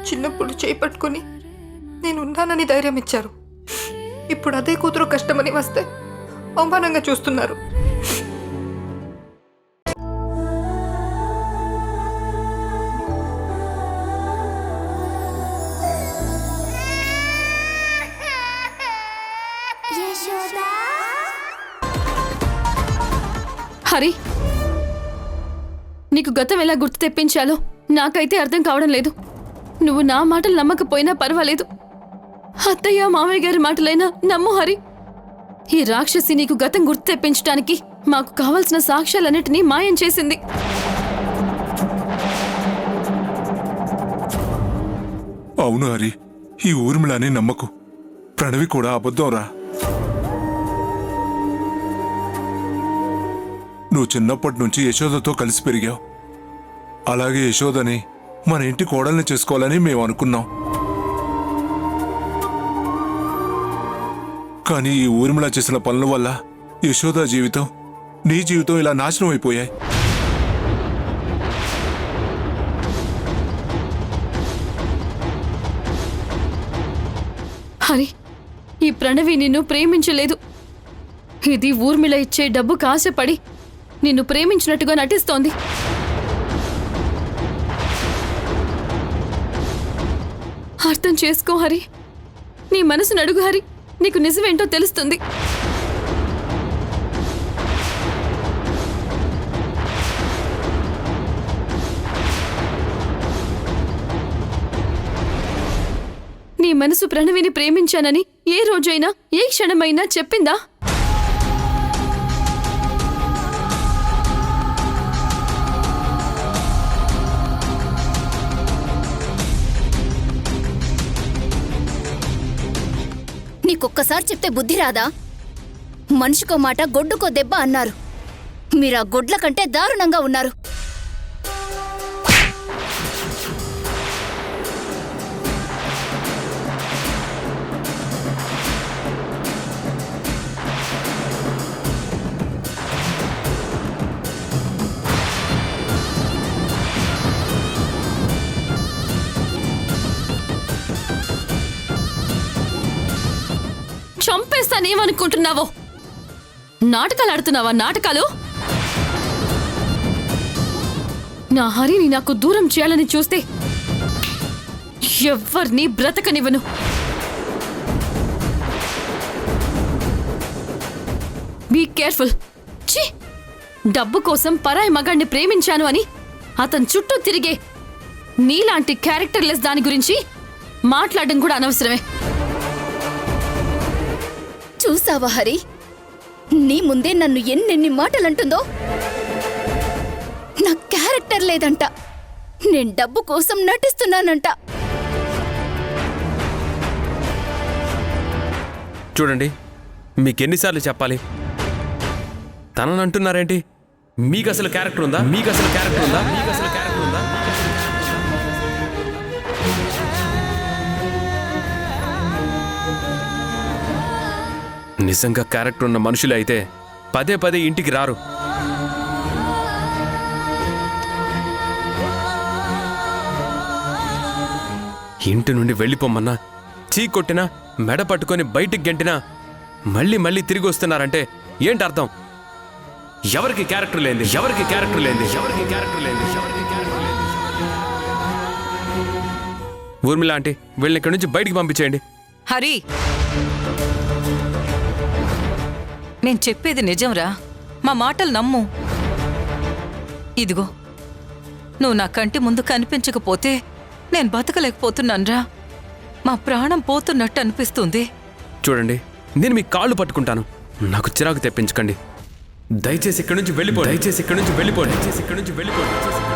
చిన్నప్పుడు చేయి పట్టుకుని నేను ఉన్నానని ధైర్యం ఇచ్చారు. ఇప్పుడు అదే కూతురు కష్టమని వస్తే అవమానంగా చూస్తున్నారు. హరి, నీకు గతం ఎలా గుర్తు తెప్పించాలో నాకైతే అర్థం కావడం లేదు. నువ్వు నా మాటలు నమ్మకపోయినా పర్వాలేదు, అత్తయ్య మామయ్య గారి మాటలైనా నమ్ము హరి. ఈ రాక్షసి నీకు గతం గుర్తు తెప్పించడానికి మాకు కావలసిన సాక్ష్యాలన్నిటినీ మాయం చేసింది. అవును హరి, ఈ ఊర్మిళని నమ్మకు. ప్రణవి కూడా అబద్ధంరా. నువ్వు చిన్నప్పటి నుంచి యశోదతో కలిసి పెరిగావు. అలాగే యశోదని మన ఇంటి కోడల్ని చేసుకోవాలని మేము అనుకున్నాం. కానీ ఈ ఊర్మిళ చేసిన పనుల వల్ల యశోద జీవితం, నీ జీవితం ఇలా నాశనం అయిపోయాయి. హరి, ఈ ప్రణవి నిన్ను ప్రేమించలేదు. ఇది ఊర్మిళ ఇచ్చే డబ్బుకు ఆశపడి నిన్ను ప్రేమించినట్టుగా నటిస్తోంది. అర్థం చేసుకో హరి, నీ మనసును అడుగు హరి, నీకు నిజమేంటో తెలుస్తుంది. నీ మనసు ప్రణవిని ప్రేమించానని ఏ రోజైనా ఏ క్షణమైనా చెప్పిందా? నీకొక్కసారి చెప్తే బుద్ధి రాదా? మనిషికో మాట గొడ్డుకో దెబ్బ అన్నారు. మీరా గొడ్ల కంటే దారుణంగా ఉన్నారు. చంపేస్తానేమనుకుంటున్నావో? నాటకాలు ఆడుతున్నావా? నాటకాలు? నా హరిని నాకు దూరం చేయాలని చూస్తే ఎవ్వర్ని బ్రతకనివ్వను. Be careful. ఛీ, డబ్బు కోసం పరాయి మగాడిని ప్రేమించాను అని అతని చుట్టూ తిరిగే నీలాంటి క్యారెక్టర్లెస్ దాని గురించి మాట్లాడడం కూడా అనవసరమే. చూసావా హరి, నీ ముందే నన్ను ఎన్నెన్ని మాటలంటుందో. నా క్యారెక్టర్ లేదంట, నేను డబ్బు కోసం నటిస్తున్నానంట. చూడండి, మీకెన్నిసార్లు చెప్పాలి? తనని అంటున్నారేంటి? మీకు అసలు క్యారెక్టర్ ఉందా? మీకు అసలు క్యారెక్టర్ ఉందా? మీకు అసలు క్యారెక్టర్ ఉందా? నిజంగా క్యారెక్టర్ ఉన్న మనుషులు అయితే పదే పదే ఇంటికి రారు. ఇంటి నుండి వెళ్ళిపోమన్నా, చీ కొట్టినా, మెడ పట్టుకొని బయటికి గెంటినా మళ్ళీ మళ్ళీ తిరిగి వస్తున్నారంటే ఏంటి అర్థం? ఎవరికి క్యారెక్టర్ లేంది? ఎవరికి క్యారెక్టర్ లేంది? ఎవరికి క్యారెక్టర్ లేంది? ఎవరికి క్యారెక్టర్ లేంది? ఊర్మిళ ఆంటీ, వీళ్ళని ఇక్కడి నుంచి బయటికి పంపించేయండి. హరి, నేను చెప్పేది నిజంరా, మా మాటలు నమ్ము. ఇదిగో, నువ్వు నా కంటి ముందు కనిపించకపోతే నేను బతకలేకపోతున్నాన్రా. మా ప్రాణం పోతున్నట్టు అనిపిస్తుంది. చూడండి, నేను మీ కాళ్ళు పట్టుకుంటాను, నాకు చిరాకు తెప్పించకండి. దయచేసి ఇక్కడి నుంచి వెళ్ళిపోండి. దయచేసి ఇక్కడి నుంచి వెళ్ళిపోండి. దయచేసి ఇక్కడి నుంచి వెళ్ళిపోండి.